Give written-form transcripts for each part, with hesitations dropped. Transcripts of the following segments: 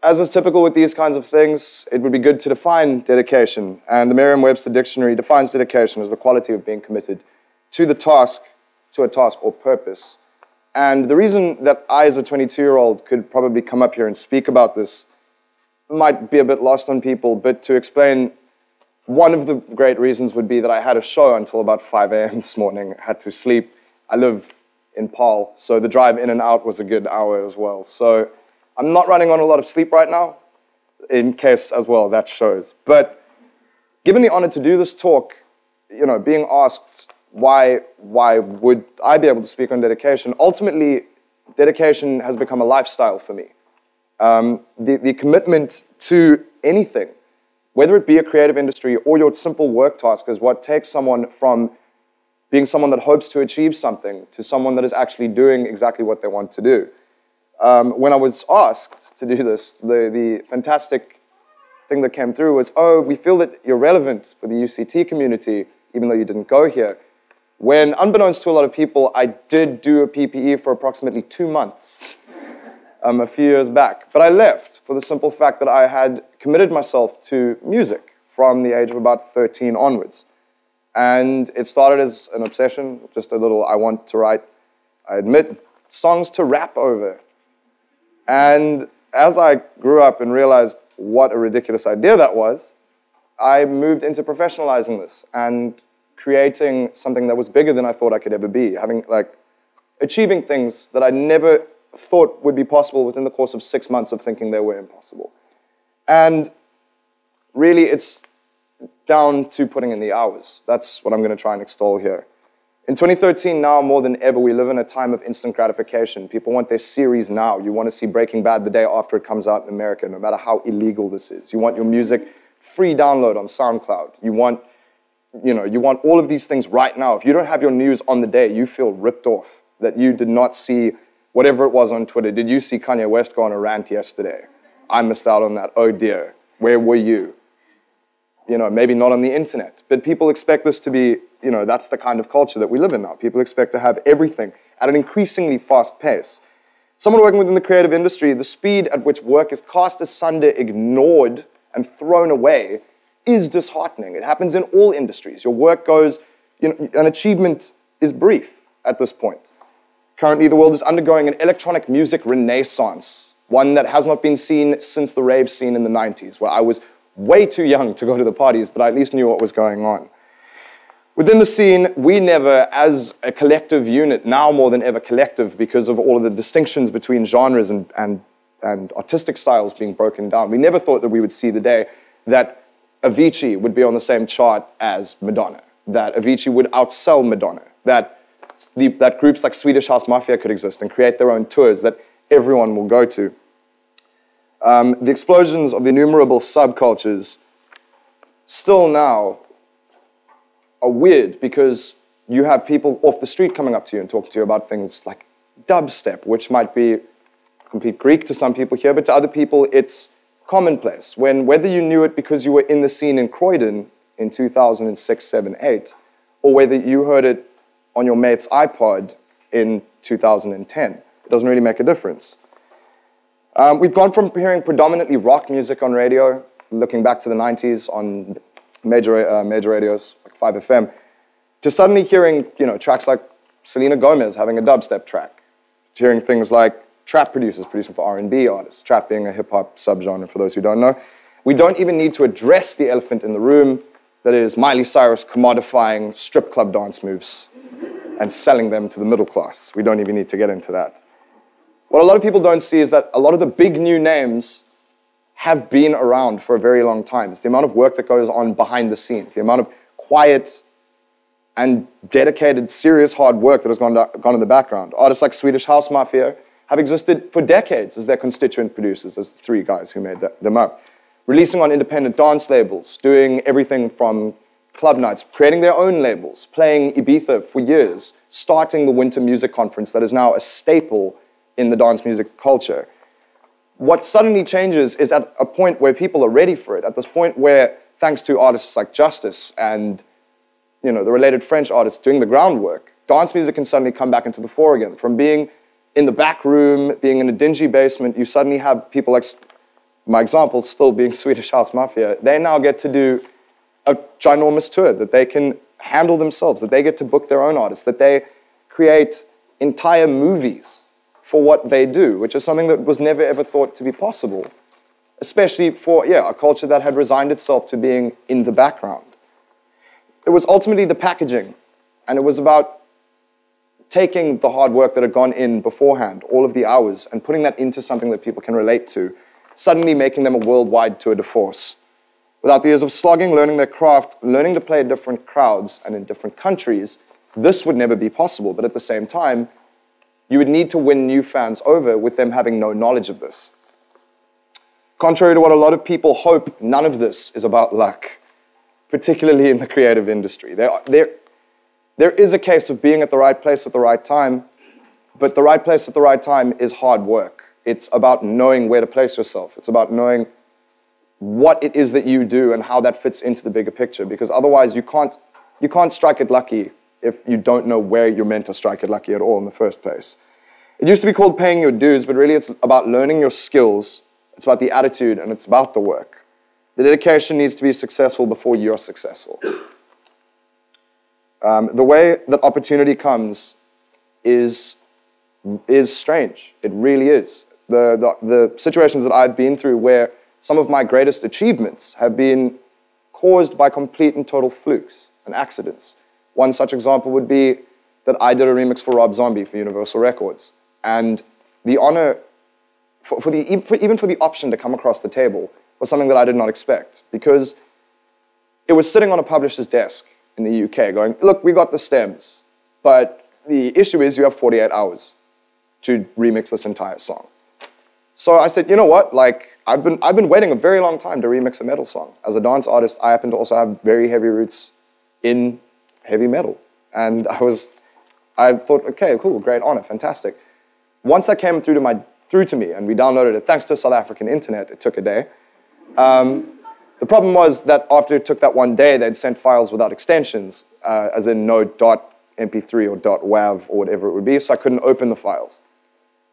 As is typical with these kinds of things, it would be good to define dedication. And the Merriam-Webster Dictionary defines dedication as the quality of being committed to a task or purpose. And the reason that I, as a 22-year-old, could probably come up here and speak about this might be a bit lost on people, but to explain, one of the great reasons would be that I had a show until about 5 a.m. this morning. I had to sleep. I live in Paarl, so the drive in and out was a good hour as well. So I'm not running on a lot of sleep right now, in case as well that shows. But given the honor to do this talk, you know, being asked why would I be able to speak on dedication, ultimately, dedication has become a lifestyle for me. The commitment to anything, whether it be a creative industry or your simple work task, is what takes someone from being someone that hopes to achieve something to someone that is actually doing exactly what they want to do. When I was asked to do this, the fantastic thing that came through was, oh, we feel that you're relevant for the UCT community, even though you didn't go here. When, unbeknownst to a lot of people, I did do a PPE for approximately 2 months a few years back. But I left for the simple fact that I had committed myself to music from the age of about 13 onwards. And it started as an obsession, just a little, I want to write, I admit, songs to rap over. And as I grew up and realized what a ridiculous idea that was, I moved into professionalizing this and creating something that was bigger than I thought I could ever be, achieving things that I never thought would be possible within the course of 6 months of thinking they were impossible. And really, it's down to putting in the hours. That's what I'm going to try and extol here. In 2013, now more than ever, we live in a time of instant gratification. People want their series now. You want to see Breaking Bad the day after it comes out in America, no matter how illegal this is. You want your music free download on SoundCloud. You want all of these things right now. If you don't have your news on the day, you feel ripped off that you did not see whatever it was on Twitter. Did you see Kanye West go on a rant yesterday? I missed out on that. Oh dear. Where were you? You know, maybe not on the internet. But people expect this to be, you know, that's the kind of culture that we live in now. People expect to have everything at an increasingly fast pace. Someone working within the creative industry, the speed at which work is cast asunder, ignored, and thrown away is disheartening. It happens in all industries. Your work goes, you know, an achievement is brief at this point. Currently, the world is undergoing an electronic music renaissance, one that has not been seen since the rave scene in the 90s, where I was way too young to go to the parties, but I at least knew what was going on. Within the scene, we never, as a collective unit, now more than ever collective because of all of the distinctions between genres and artistic styles being broken down, we never thought that we would see the day that Avicii would be on the same chart as Madonna, that Avicii would outsell Madonna, that groups like Swedish House Mafia could exist and create their own tours that everyone will go to. The explosions of the innumerable subcultures still now are weird because you have people off the street coming up to you and talking to you about things like dubstep, which might be complete Greek to some people here, but to other people it's commonplace. Whether you knew it because you were in the scene in Croydon in 2006, 7, 8, or whether you heard it on your mate's iPod in 2010, it doesn't really make a difference. We've gone from hearing predominantly rock music on radio, looking back to the 90s on major radios like 5FM, to suddenly hearing, you know, tracks like Selena Gomez having a dubstep track, to hearing things like trap producers producing for R&B artists, trap being a hip-hop subgenre for those who don't know. We don't even need to address the elephant in the room, that is Miley Cyrus commodifying strip club dance moves and selling them to the middle class. We don't even need to get into that. What a lot of people don't see is that a lot of the big new names have been around for a very long time. It's the amount of work that goes on behind the scenes, the amount of quiet and dedicated, serious, hard work that has gone in the background. Artists like Swedish House Mafia have existed for decades as their constituent producers, as the three guys who made them up. Releasing on independent dance labels, doing everything from club nights, creating their own labels, playing Ibiza for years, starting the Winter Music Conference that is now a staple in the dance music culture. What suddenly changes is at a point where people are ready for it, at this point where, thanks to artists like Justice and the related French artists doing the groundwork, dance music can suddenly come back into the fore again. From being in the back room, being in a dingy basement, you suddenly have people like, my example still being Swedish House Mafia, they now get to do a ginormous tour that they can handle themselves, that they get to book their own artists, that they create entire movies for what they do, which is something that was never ever thought to be possible, especially for, a culture that had resigned itself to being in the background. It was ultimately the packaging, and it was about taking the hard work that had gone in beforehand, all of the hours, and putting that into something that people can relate to, suddenly making them a worldwide tour de force. Without the years of slogging, learning their craft, learning to play in different crowds and in different countries, this would never be possible. But at the same time, you would need to win new fans over with them having no knowledge of this. Contrary to what a lot of people hope, none of this is about luck, particularly in the creative industry. There is a case of being at the right place at the right time, but the right place at the right time is hard work. It's about knowing where to place yourself. It's about knowing what it is that you do and how that fits into the bigger picture, because otherwise you can't strike it lucky if you don't know where you're meant to strike it lucky at all in the first place. It used to be called paying your dues, but really it's about learning your skills, it's about the attitude, and it's about the work. The dedication needs to be successful before you're successful. The way that opportunity comes is strange. It really is. The situations that I've been through where some of my greatest achievements have been caused by complete and total flukes and accidents. One such example would be that I did a remix for Rob Zombie for Universal Records. And the honor, even for the option to come across the table, was something that I did not expect, because it was sitting on a publisher's desk in the UK going, look, we got the stems, but the issue is you have 48 hours to remix this entire song. So I said, you know what, I've been waiting a very long time to remix a metal song. As a dance artist, I happen to also have very heavy roots in heavy metal. And I thought, okay, cool, great honor, fantastic. Once that came through to me, and we downloaded it, thanks to South African internet, it took a day. The problem was that after it took that one day, they'd sent files without extensions, as in no .mp3 or .wav or whatever it would be, so I couldn't open the files.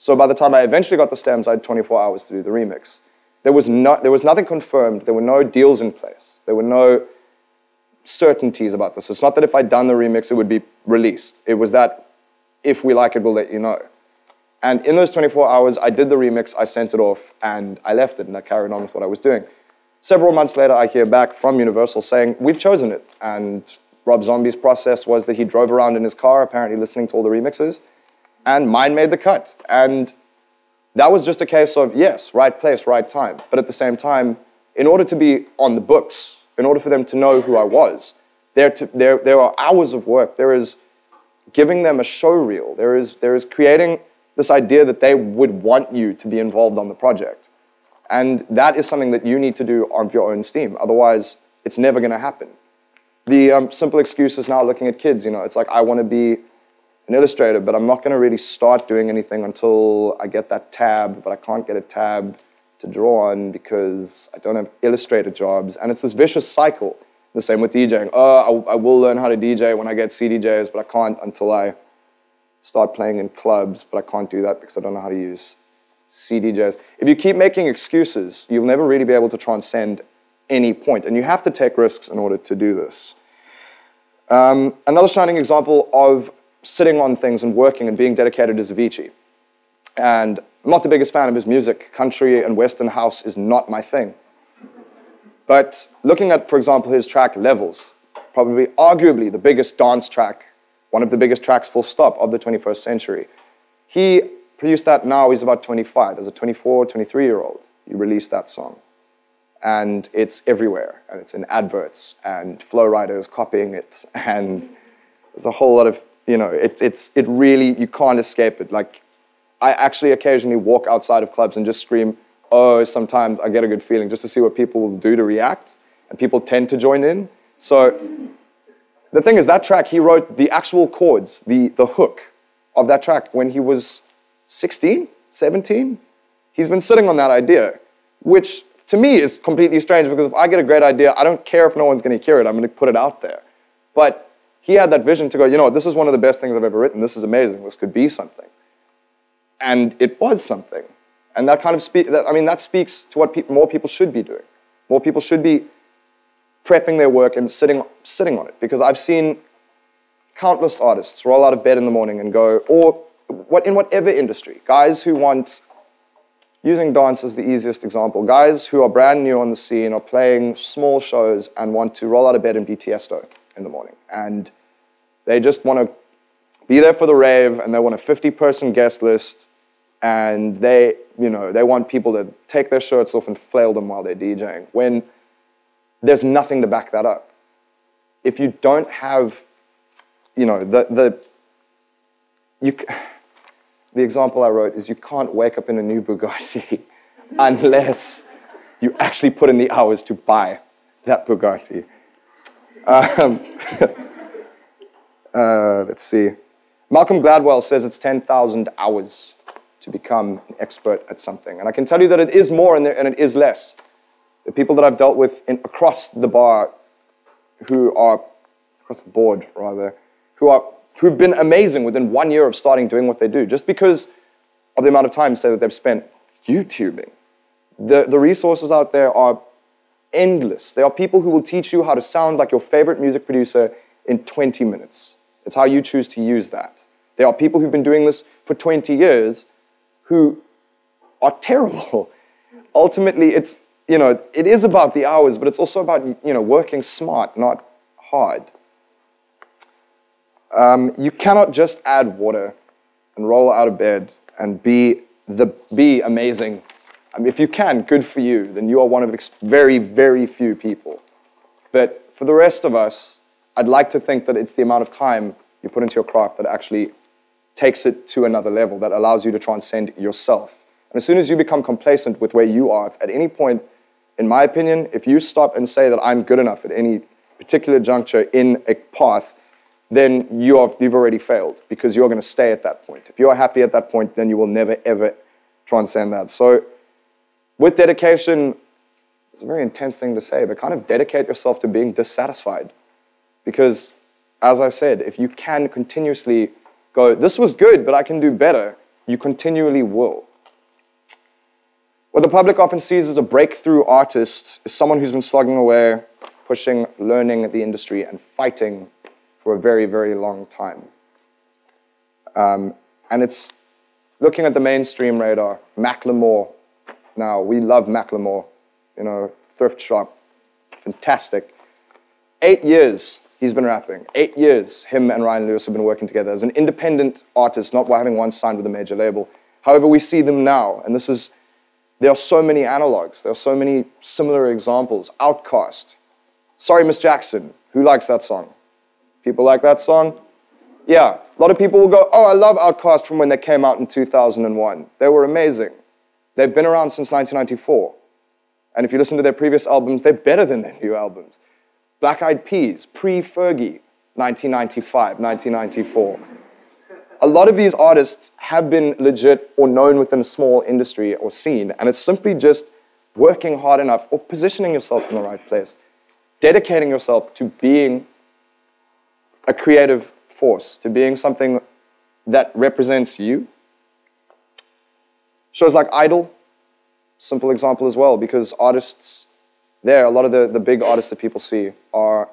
So by the time I eventually got the stems, I had 24 hours to do the remix. There was nothing confirmed. There were no deals in place. There were no certainties about this. It's not that if I'd done the remix, it would be released. It was that if we like it, we'll let you know. And in those 24 hours, I did the remix, I sent it off, and I left it, and I carried on with what I was doing. Several months later, I hear back from Universal saying, we've chosen it. And Rob Zombie's process was that he drove around in his car, apparently listening to all the remixes, and mine made the cut. And that was just a case of, yes, right place, right time. But at the same time, in order to be on the books, in order for them to know who I was, there are hours of work. There is giving them a show reel. There is creating this idea that they would want you to be involved on the project. And that is something that you need to do on your own steam. Otherwise, it's never going to happen. The simple excuse is now looking at kids, it's like, I want to be an illustrator, but I'm not going to really start doing anything until I get that tab, but I can't get a tab to draw on because I don't have illustrator jobs. And it's this vicious cycle. The same with DJing. I will learn how to DJ when I get CDJs, but I can't until I start playing in clubs, but I can't do that because I don't know how to use CDJs. If you keep making excuses, you'll never really be able to transcend any point, and you have to take risks in order to do this. Another shining example of sitting on things and working and being dedicated is Avicii. And I'm not the biggest fan of his music. Country and Western house is not my thing. But looking at, for example, his track Levels, probably arguably the biggest dance track, one of the biggest tracks full stop of the 21st century. He produced that now, he's about 25. As a 24, 23-year-old, he released that song. And it's everywhere, and it's in adverts, and flow riders copying it, and there's a whole lot of, it really, you can't escape it. Like, I actually occasionally walk outside of clubs and just scream, oh, sometimes I get a good feeling, just to see what people will do to react, and people tend to join in. So the thing is, that track, he wrote the actual chords, the hook of that track when he was 16, 17. He's been sitting on that idea, which to me is completely strange, because if I get a great idea, I don't care if no one's going to hear it. I'm going to put it out there. But he had that vision to go, you know what, this is one of the best things I've ever written. This is amazing. This could be something. And it was something. And that kind of that speaks to what more people should be doing. More people should be prepping their work and sitting on it. Because I've seen countless artists roll out of bed in the morning and go, in whatever industry, guys who want, using dance as the easiest example, guys who are brand new on the scene are playing small shows and want to roll out of bed and be Tiesto in the morning. And they just want to be there for the rave, and they want a 50-person guest list, and they want people to take their shirts off and flail them while they're DJing, when there's nothing to back that up. If you don't have, the example I wrote is you can't wake up in a new Bugatti unless you actually put in the hours to buy that Bugatti. Let's see. Malcolm Gladwell says it's 10,000 hours to become an expert at something. And I can tell you that it is more and it is less. The people that I've dealt with across the board, who've been amazing within 1 year of starting doing what they do, just because of the amount of time, say, that they've spent YouTubing. The resources out there are endless. There are people who will teach you how to sound like your favorite music producer in 20 minutes. It's how you choose to use that. There are people who've been doing this for 20 years who are terrible. Ultimately, it is about the hours, but it's also about, working smart, not hard. You cannot just add water and roll out of bed and be amazing. I mean, if you can, good for you. Then you are one of very, very few people. But for the rest of us, I'd like to think that it's the amount of time you put into your craft that actually takes it to another level, that allows you to transcend yourself. And as soon as you become complacent with where you are, at any point, in my opinion, if you stop and say that I'm good enough at any particular juncture in a path, then you've already failed, because you're going to stay at that point. If you are happy at that point, then you will never, ever transcend that. So with dedication, it's a very intense thing to say, but kind of dedicate yourself to being dissatisfied. Because, as I said, if you can continuously go, this was good, but I can do better, you continually will. What the public often sees as a breakthrough artist is someone who's been slugging away, pushing, learning the industry, and fighting for a very, very long time. And it's looking at the mainstream radar, Macklemore. Now, we love Macklemore, thrift shop, fantastic. 8 years he's been rapping. 8 years him and Ryan Lewis have been working together as an independent artist, not having once signed with a major label. However, we see them now, and there are so many analogs, there are so many similar examples. Outkast, Sorry Miss Jackson, who likes that song? People like that song? Yeah, a lot of people will go, oh, I love Outkast from when they came out in 2001. They were amazing. They've been around since 1994. And if you listen to their previous albums, they're better than their new albums. Black Eyed Peas, pre-Fergie, 1995, 1994. A lot of these artists have been legit or known within a small industry or scene, and it's simply just working hard enough or positioning yourself in the right place, dedicating yourself to being a creative force, to being something that represents you. Shows like Idol, simple example as well, because artists there, a lot of the big artists that people see are,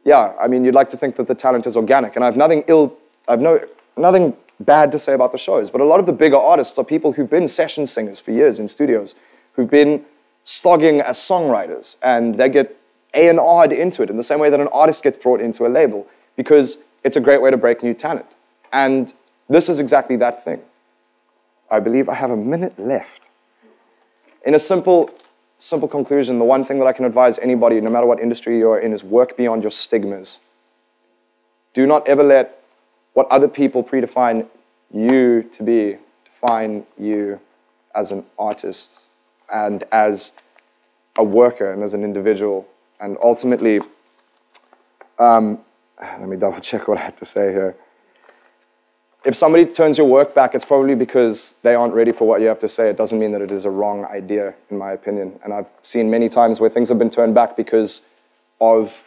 yeah, I mean, you'd like to think that the talent is organic, and I have nothing bad to say about the shows, but a lot of the bigger artists are people who've been session singers for years in studios, who've been slogging as songwriters, and they get A&R'd into it in the same way that an artist gets brought into a label, because it's a great way to break new talent. And this is exactly that thing. I believe I have a minute left. In a simple conclusion, the one thing that I can advise anybody, no matter what industry you're in, is work beyond your stigmas. Do not ever let what other people predefine you to be define you as an artist and as a worker and as an individual. And ultimately, let me double check what I had to say here. If somebody turns your work back, it's probably because they aren't ready for what you have to say. It doesn't mean that it is a wrong idea, in my opinion. And I've seen many times where things have been turned back because of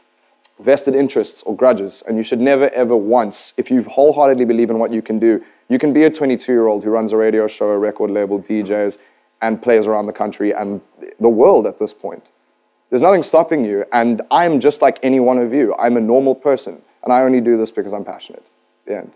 vested interests or grudges, and you should never, ever once, if you wholeheartedly believe in what you can do, you can be a 22-year-old who runs a radio show, a record label, DJs, and plays around the country and the world at this point. There's nothing stopping you, and I'm just like any one of you. I'm a normal person, and I only do this because I'm passionate. The end.